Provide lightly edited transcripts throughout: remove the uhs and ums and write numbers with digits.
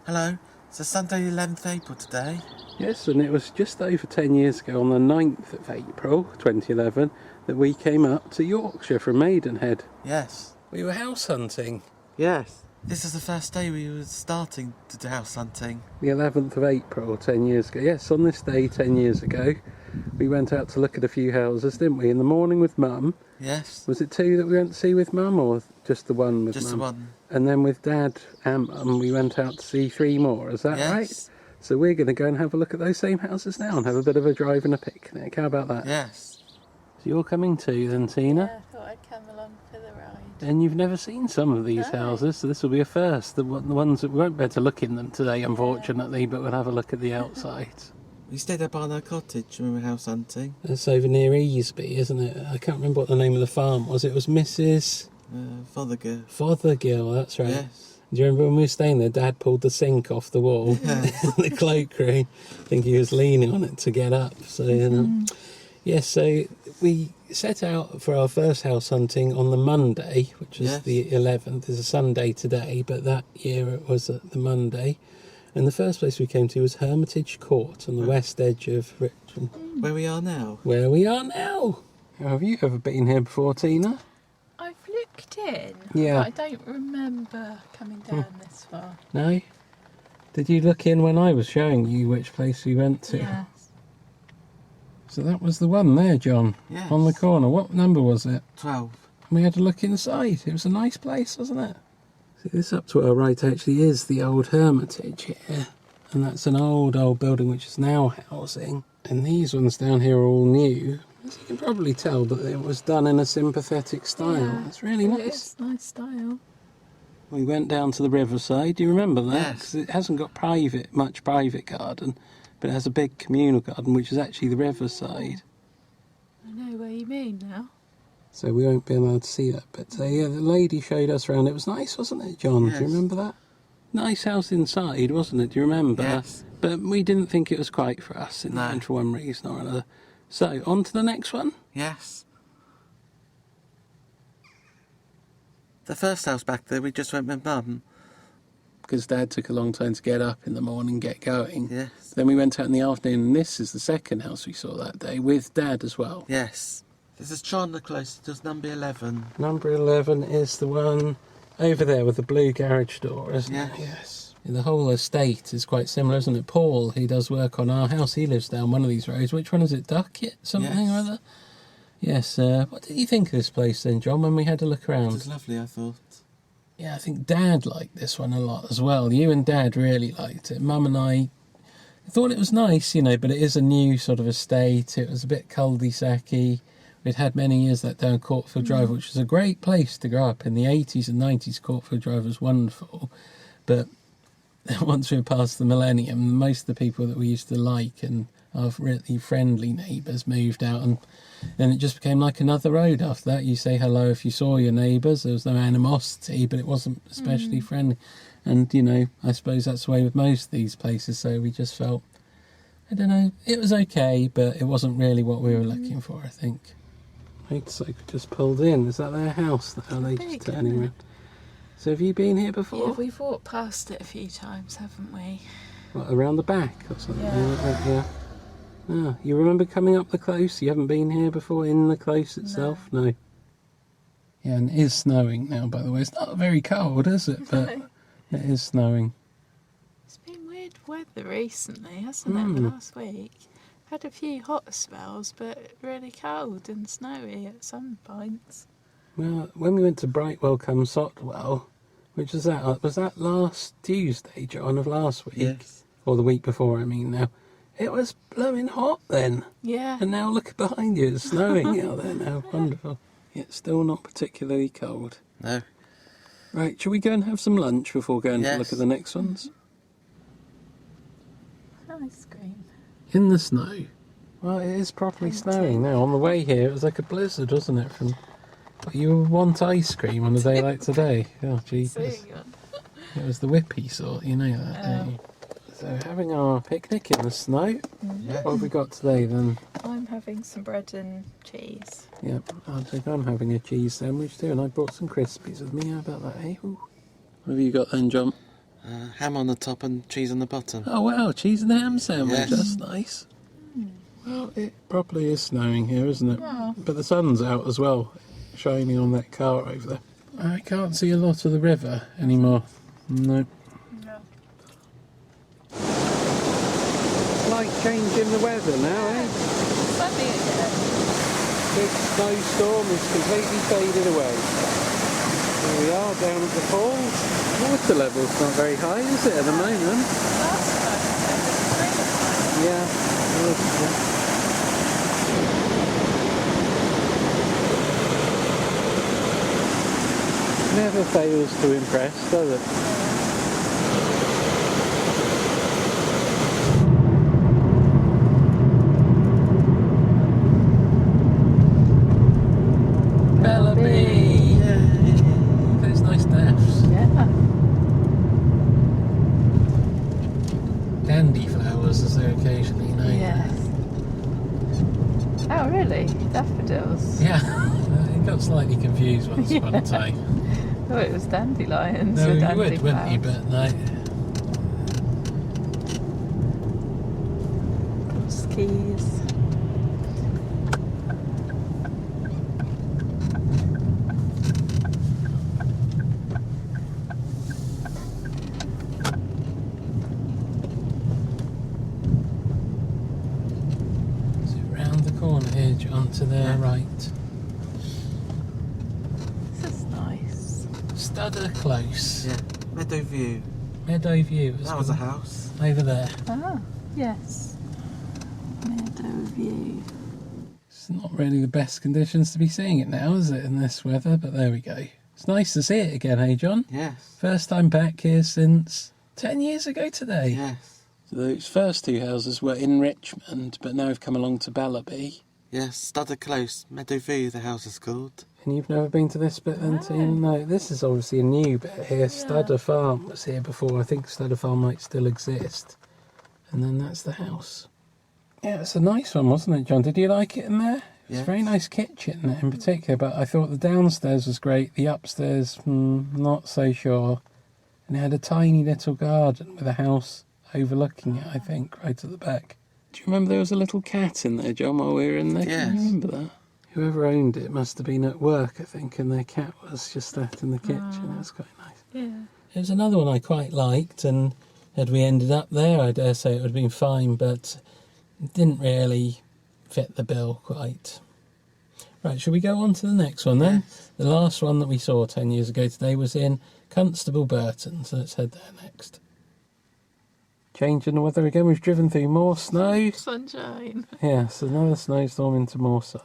Hello, it's Sunday 11th April today. Yes, and it was just over 10 years ago on the 9th of April 2011 that we came up to Yorkshire from Maidenhead. Yes. We were house hunting. Yes. This is the first day we were starting to do house hunting. The 11th of April 10 years ago. Yes, on this day 10 years ago we went out to look at a few houses, didn't we? In the morning with Mum. Yes. Was it two that we went to see with Mum, or just the one with Mum? Just the one. And then with Dad and Mum we went out to see three more, is that right? Yes. So we're going to go and have a look at those same houses now and have a bit of a drive and a picnic. How about that? Yes. So you're coming too then, Tina? Yeah, I thought I'd come along for the ride. And you've never seen some of these houses, so this will be a first. The ones that we won't be able to look in them today, unfortunately, but we'll have a look at the outside. We stayed up on our cottage when we were house hunting. It's over near Easby, isn't it? I can't remember what the name of the farm was. It was Mrs. Fothergill. Fothergill, that's right. Yes. Do you remember when we were staying there, Dad pulled the sink off the wall in the cloakroom? I think he was leaning on it to get up. So, yes, so we set out for our first house hunting on the Monday, which was the 11th. It's a Sunday today, but that year it was the Monday. And the first place we came to was Hermitage Court on the west edge of Richmond. Where we are now. Where we are now. Have you ever been here before, Tina? I've looked in. Yeah. But I don't remember coming down this far. No? Did you look in when I was showing you which place we went to? Yes. So that was the one there, John. Yes. On the corner. What number was it? 12. We had to look inside. It was a nice place, wasn't it? See, this up to our right actually is the old Hermitage here. And that's an old building which is now housing. And these ones down here are all new. As you can probably tell that it was done in a sympathetic style. Yeah, It's really nice. It's nice style. We went down to the riverside. Do you remember that? Yes. 'Cause it hasn't got much private garden, but it has a big communal garden, which is actually the riverside. I know where you mean now. So we won't be allowed to see that. But yeah, the lady showed us around. It was nice, wasn't it, John? Yes. Do you remember that? Nice house inside, wasn't it? Do you remember? Yes. But we didn't think it was quite for us in the end for one reason or another. So, on to the next one. Yes. The first house back there, we just went with Mum. Because Dad took a long time to get up in the morning, get going. Yes. Then we went out in the afternoon, and this is the second house we saw that day, with Dad as well. Yes. This is John the closest, just number 11. Number 11 is the one over there with the blue garage door, isn't Yes. it? Yes. The whole estate is quite similar, isn't it? Paul, he does work on our house. He lives down one of these roads. Which one is it? Duckett? Something or other? Yes. What did you think of this place then, John, when we had a look It around? was lovely, I thought. Yeah, I think Dad liked this one a lot as well. You and Dad really liked it. Mum and I thought it was nice, but it is a new sort of estate. It was a bit cul-de-sac-y. We'd had many years that down Courtfield Drive, which was a great place to grow up. In the 80s and 90s, Courtfield Drive was wonderful. But once we were past the millennium, most of the people that we used to like and our really friendly neighbours moved out, and then it just became like another road after that. You say hello if you saw your neighbours. There was no animosity, but it wasn't especially friendly. And, I suppose that's the way with most of these places. So we just felt, I don't know, it was okay, but it wasn't really what we were looking for, I think. Motorcycle just pulled in. Is that their house? Are they just turning around? So have you been here before? Yeah, we've walked past it a few times, haven't we? What, around the back or something? Yeah. Ah, you remember coming up the close? You haven't been here before in the close itself? No. Yeah, and it is snowing now, by the way. It's not very cold, is it? But it is snowing. It's been weird weather recently, hasn't it? Last week. Had a few hot spells, but really cold and snowy at some points. Well, when we went to Brightwell come Sotwell, which was that? Was that last Tuesday, John, of last week? Yes. Or the week before, I mean now. It was blowing hot then. Yeah. And now look behind you, it's snowing out there now. Wonderful. It's still not particularly cold. No. Right, shall we go and have some lunch before going to look at the next ones? Ice cream. In the snow. Well, it is properly snowing now. On the way here, it was like a blizzard, wasn't it? You want ice cream on a day like today? Oh, jeepers. It was the whippy sort, you know that, don't you? So, having our picnic in the snow. What have we got today then? I'm having some bread and cheese. Yep, I think I'm having a cheese sandwich too, and I brought some Crispies with me. How about that, eh? Ooh. What have you got then, John? Ham on the top and cheese on the bottom. Oh wow, cheese and ham sandwich, Yes. that's nice. Well, it probably is snowing here, isn't it? Yeah. But the sun's out as well, shining on that car over there. I can't see a lot of the river anymore. No. No. Like changing the weather now, eh? Sunny again. Big snowstorm is completely faded away. Here we are down at the falls. Water level's not very high, is it, at the moment? Last time it was Yeah. Never fails to impress, does it? Bellerby! Those nice daffs. Yeah. Dandy flowers, as they're occasionally known. Yes. Oh, really? Daffodils? Yeah. I got slightly confused once upon a time. Oh, it was dandelions. No, or you would, dandy wouldn't you? flowers. But no. Skis. So round the corner here, John, to their Yeah. right. This is nice. Studder Close. Yeah. Meadow View. Meadow View. That was a house. Over there. Ah, yes. Meadow View. It's not really the best conditions to be seeing it now, is it, in this weather? But there we go. It's nice to see it again, hey, John? Yes. First time back here since 10 years ago today. Yes. So those first two houses were in Richmond, but now we've come along to Bellerby. Yes. Studder Close. Meadow View, the house is called. And you've never been to this bit then, Tina? No, this is obviously a new bit here. Studder Farm was here before. I think Studder Farm might still exist. And then that's the house. Yeah, it's a nice one, wasn't it, John? Did you like it in there? It's a Yes. very nice kitchen in particular, but I thought the downstairs was great. The upstairs, not so sure. And it had a tiny little garden with a house overlooking it, I think, right at the back. Do you remember there was a little cat in there, John, while we were in there? Can you Yes. remember that? Whoever owned it must have been at work, I think, and their cat was just sat in the kitchen. It was quite nice. Yeah. It was another one I quite liked, and had we ended up there, I dare say it would have been fine, but it didn't really fit the bill quite. Right, shall we go on to the next one then? Yes. The last one that we saw 10 years ago today was in Constable Burton, so let's head there next. Changing the weather again, we've driven through more snow. Sunshine. Yes, another snowstorm into more sun.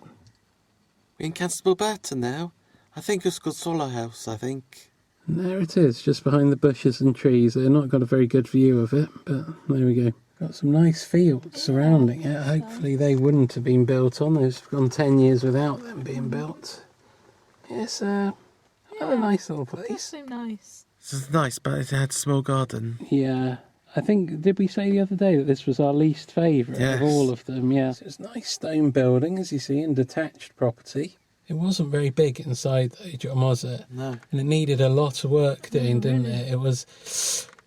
We're in Constable Burton now. I think it's called Swallow House, I think. And there it is, just behind the bushes and trees. They've not got a very good view of it, but there we go. Got some nice fields surrounding it. Hopefully they wouldn't have been built on. They've gone 10 years without them being built. It's another nice little Does place. seem nice. This is nice, but it had a small garden. Yeah. I think, did we say the other day that this was our least favourite Yes. of all of them? Yeah. It's a nice stone building, as you see, and detached property. It wasn't very big inside though, John, was it? No. And it needed a lot of work doing, didn't it? It was,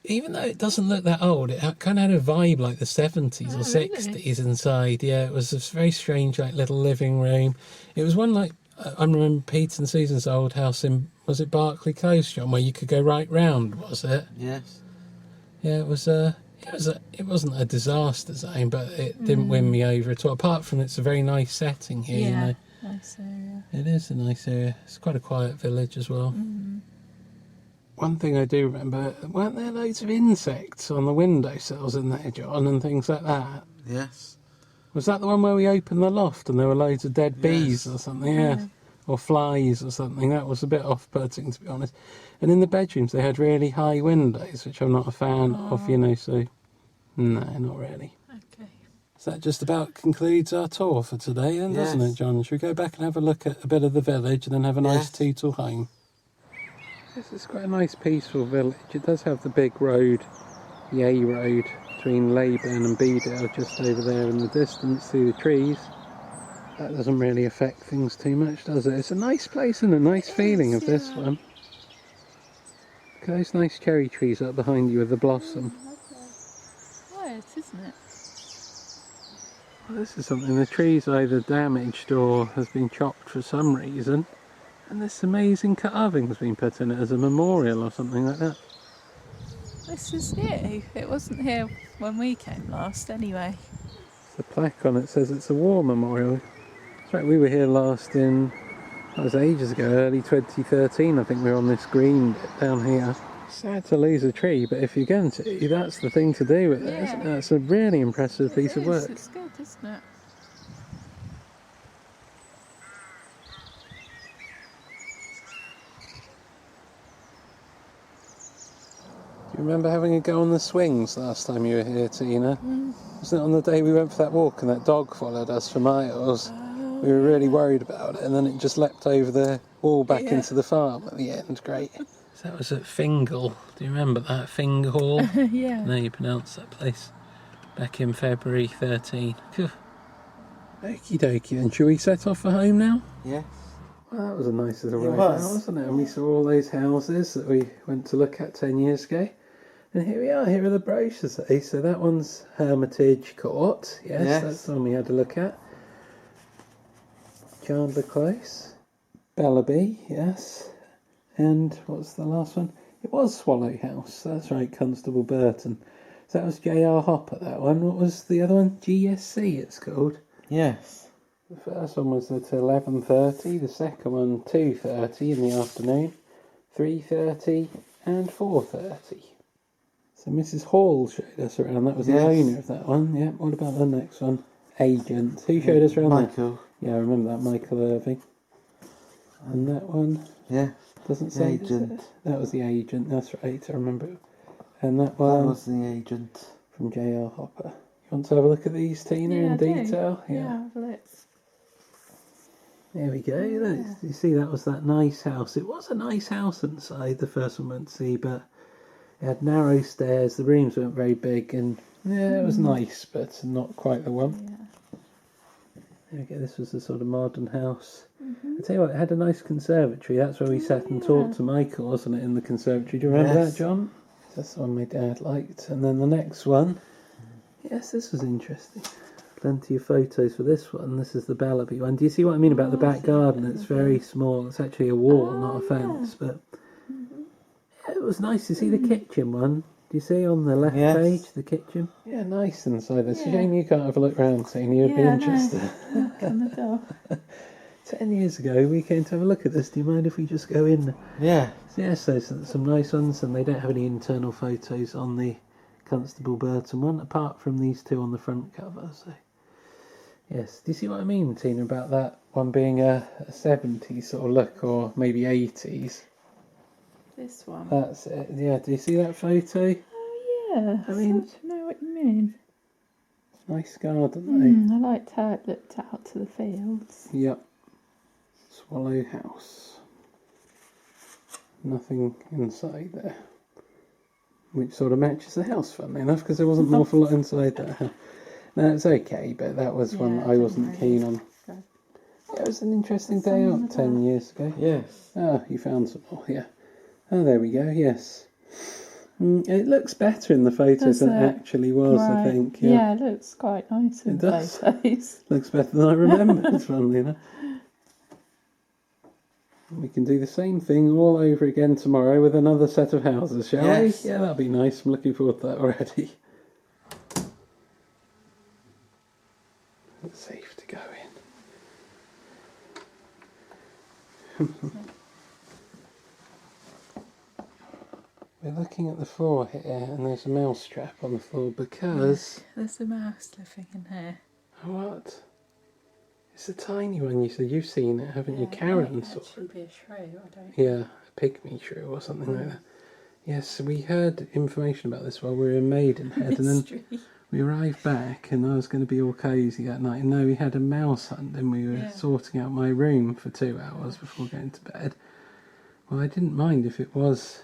even though it doesn't look that old, it kind of had a vibe like the 70s or 60s inside. Yeah, it was this very strange, like, little living room. It was one like, I remember Pete and Susan's old house in, was it Berkeley Close, John, where you could go right round, was it? Yes. Yeah, it wasn't a disaster zone, but it didn't win me over at all. Apart from it's a very nice setting here, you know. Nice area. It is a nice area. It's quite a quiet village as well. One thing I do remember, weren't there loads of insects on the windowsills in there, John, and things like that? Yes. Was that the one where we opened the loft and there were loads of dead bees or something? Yeah. Or flies or something. That was a bit off-putting, to be honest. And in the bedrooms they had really high windows, which I'm not a fan of, you know, so no, not really. Okay. So that just about concludes our tour for today then, doesn't Yes. it, John? Should we go back and have a look at a bit of the village and then have a nice Yes. tootle home? This is quite a nice peaceful village. It does have the big road, the A road, between Leyburn and Bedale, just over there in the distance through the trees. That doesn't really affect things too much, does it? It's a nice place and a nice feeling of this one. Look at those nice cherry trees up behind you with the blossom. Quiet, isn't it? Well, this is something, the tree's either damaged or has been chopped for some reason. And this amazing carving's been put in it as a memorial or something like that. This is new. It wasn't here when we came last anyway. The plaque on it says it's a war memorial. That's right, we were here last in, that was ages ago, early 2013 I think we were on this green bit down here. Sad to lose a tree, but if you're going to, that's the thing to do with it, isn't it? It's a really impressive piece of work. It's good, isn't it? Do you remember having a go on the swings last time you were here, Tina? Wasn't it on the day we went for that walk and that dog followed us for miles? We were really worried about it, and then it just leapt over the wall back into the farm at the end. Great. So that was at Fingal. Do you remember that? Fingal? Yeah. No, you pronounce that place. Back in February 13. Phew. Okie dokie then. Shall we set off for home now? Yes. Well, that was a nice little It ride, was. wasn't it? And we saw all those houses that we went to look at 10 years ago. And here we are, here are the brochures. So that one's Hermitage Court. Yes, that's the one we had a look at. Chandler Close. Bellerby, yes. And what's the last one? It was Swallow House. That's right, Constable Burton. So that was J.R. Hopper, that one. What was the other one? GSC it's called. Yes. The first one was at 11:30, the second one 2:30 in the afternoon, 3:30 and 4:30. So Mrs. Hall showed us around. That was the owner of that one. Yeah. What about the next one? Agent. Who showed us around Michael. there? Yeah, I remember that, Michael Irving. And that one doesn't say. Agent. That was the agent. That's right. I remember it. And that one was the agent from J.R. Hopper. You want to have a look at these, Tina, in detail? Yeah, have a look. There we go. Look, you see, that was that nice house. It was a nice house inside, the first one we went to see, but it had narrow stairs. The rooms weren't very big, and it was nice, but not quite the one. Yeah. There we go. This was a sort of modern house. I tell you what, it had a nice conservatory. That's where we sat and talked to Michael, wasn't it, in the conservatory? Do you remember that, John? That's the one my dad liked. And then the next one. Yes, this was interesting. Plenty of photos for this one. This is the Bellerby one. Do you see what I mean about the back garden? It's very small. It's actually a wall, not a fence. But it was nice to see the kitchen one. Do you see on the left page, the kitchen? Yeah, nice inside. It's a shame you can't have a look round, Tina. You'd be interested. Knock on the door. 10 years ago, we came to have a look at this. Do you mind if we just go in? Yeah. Yes, there's some nice ones, and they don't have any internal photos on the Constable Burton one, apart from these two on the front cover. So, yes, do you see what I mean, Tina, about that one being a 70s sort of look, or maybe 80s? This one. That's it. Yeah, do you see that photo? Oh yeah. I mean, I know what you mean. Nice garden, though. I liked how it looked out to the fields. Yep. Swallow House. Nothing inside there. Which sort of matches the house, funnily enough, because there wasn't an awful lot inside there. No, it's okay, but that was one I wasn't keen on. Good. Yeah, it was an interesting day out 10 years ago. Yes. Ah, you found some more, yeah. Oh, there we go, yes. It looks better in the photos than it actually was, I think. Yeah, it looks quite nice in the photos. Looks better than I remembered, funnily enough. We can do the same thing all over again tomorrow with another set of houses, shall we? Yeah, that'll be nice. I'm looking forward to that already. It's safe to go in. We're looking at the floor here, and there's a mouse trap on the floor because... There's a mouse living in here. What? It's a tiny one, you said. You've seen it, haven't you? Karen saw it. It should be a shrew, I don't Yeah, a pygmy shrew or something like that. Yes, we heard information about this while we were in Maidenhead, and then we arrived back, and I was going to be all cosy that night. And no, we had a mouse hunt, and we were sorting out my room for 2 hours before going to bed. Well, I didn't mind if it was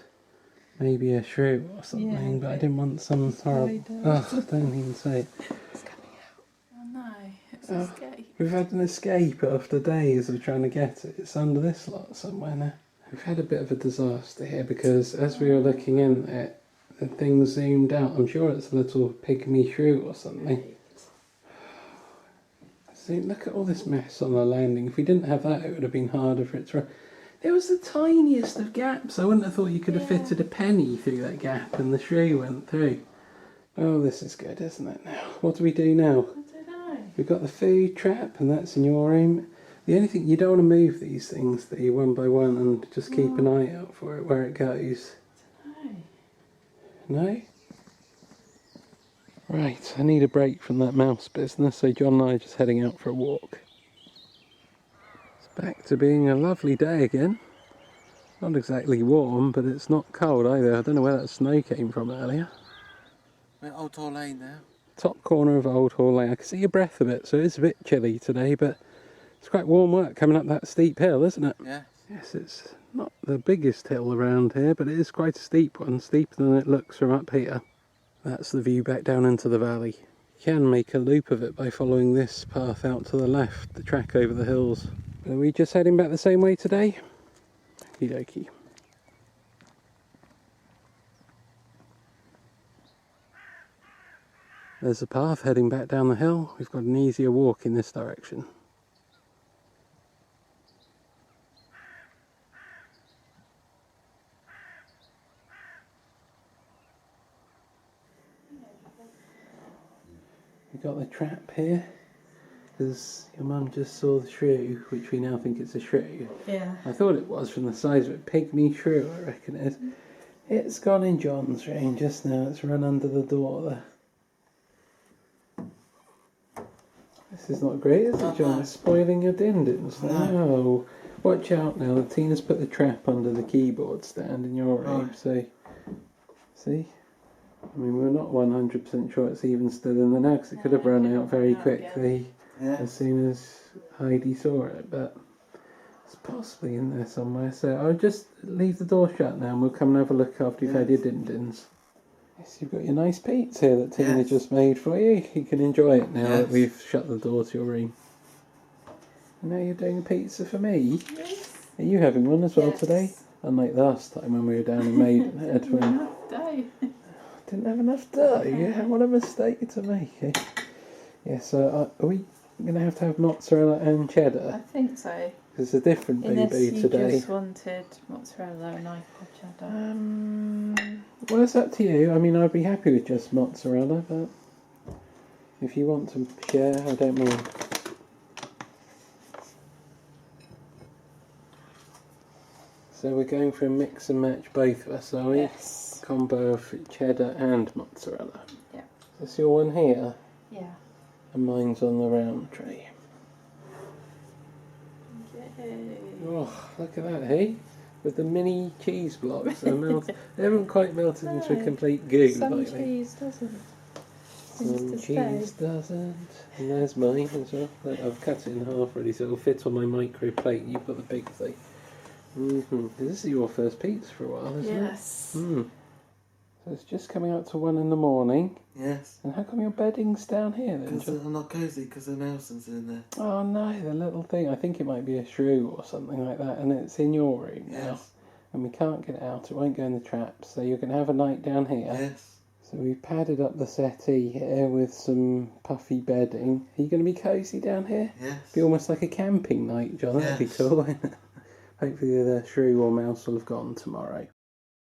maybe a shrew or something, but I didn't want some horrible... Oh, don't even say it. It's coming out. Oh no, it's escaped. We've had an escape after days of trying to get it. It's under this lot somewhere now. We've had a bit of a disaster here because as we were looking in it, the thing zoomed out. I'm sure it's a little pygmy shrew or something. See, look at all this mess on the landing. If we didn't have that, it would have been harder for it to run. There was the tiniest of gaps. I wouldn't have thought you could have fitted a penny through that gap and the shrew went through. Oh, this is good, isn't it now? What do we do now? I don't know. We've got the food trap and that's in your room. The only thing, you don't want to move these things, do you, one by one, and just keep an eye out for it, where it goes. No? Right, I need a break from that mouse business, so John and I are just heading out for a walk. It's back to being a lovely day again. Not exactly warm, but it's not cold either. I don't know where that snow came from earlier. We're at Old Hall Lane now. Top corner of Old Hall Lane. I can see your breath a bit, so it's a bit chilly today, but it's quite warm work coming up that steep hill, isn't it? Yeah. Yes, it's not the biggest hill around here, but it is quite a steep one, steeper than it looks from up here. That's the view back down into the valley. You can make a loop of it by following this path out to the left, the track over the hills. But are we just heading back the same way today? Okie dokie. There's a path heading back down the hill. We've got an easier walk in this direction. We've got the trap here, because your mum just saw the shrew, which we now think it's a shrew. Yeah. I thought it was from the size of it. Pygmy shrew, I reckon it is. It's gone in John's room just now. It's run under the door there. This is not great, is it, John? It's spoiling your din-dins. No. Watch out now. Tina's put the trap under the keyboard stand in your room, so... See? I mean, we're not 100% sure it's even still in there now, because it could have run out very quickly as soon as Heidi saw it, but it's possibly in there somewhere. So I'll just leave the door shut now and we'll come and have a look after you've had your din-dins. Yes, you've got your nice pizza here that Tina just made for you. You can enjoy it now that we've shut the door to your room. And now you're doing a pizza for me? Yes. Are you having one as well today? Unlike last time when we were down in Maidenhead when... Didn't have enough dough. Yeah, what a mistake to make. Eh? Yeah, so are we going to have mozzarella and cheddar? I think so. It's a different BB today. Unless you just wanted mozzarella and I got cheddar. Well, it's up to you. I mean, I'd be happy with just mozzarella, but if you want to share, I don't mind. So we're going for a mix and match, both of us, are we? Yes. Combo of cheddar and mozzarella. Yeah. Is this your one here? Yeah. And mine's on the round tray. Yay. Oh, look at that, hey? With the mini cheese blocks. They haven't quite melted into a complete goo. Some like cheese doesn't. Some cheese doesn't. And there's mine as well. Look, I've cut it in half already so it'll fit on my micro plate. You've got the big thing. This is your first pizza for a while, isn't it? Yes. So it's just coming out to 1 in the morning. Yes. And how come your bedding's down here then? Because I'm not cosy, because the Nelson's in there. Oh no, the little thing. I think it might be a shrew or something like that, and it's in your room now. And we can't get it out, it won't go in the trap, so you're going to have a night down here. Yes. So we've padded up the settee here with some puffy bedding. Are you going to be cosy down here? Yes. Be almost like a camping night, John. That'd be cool. Hopefully the shrew or mouse will have gone tomorrow.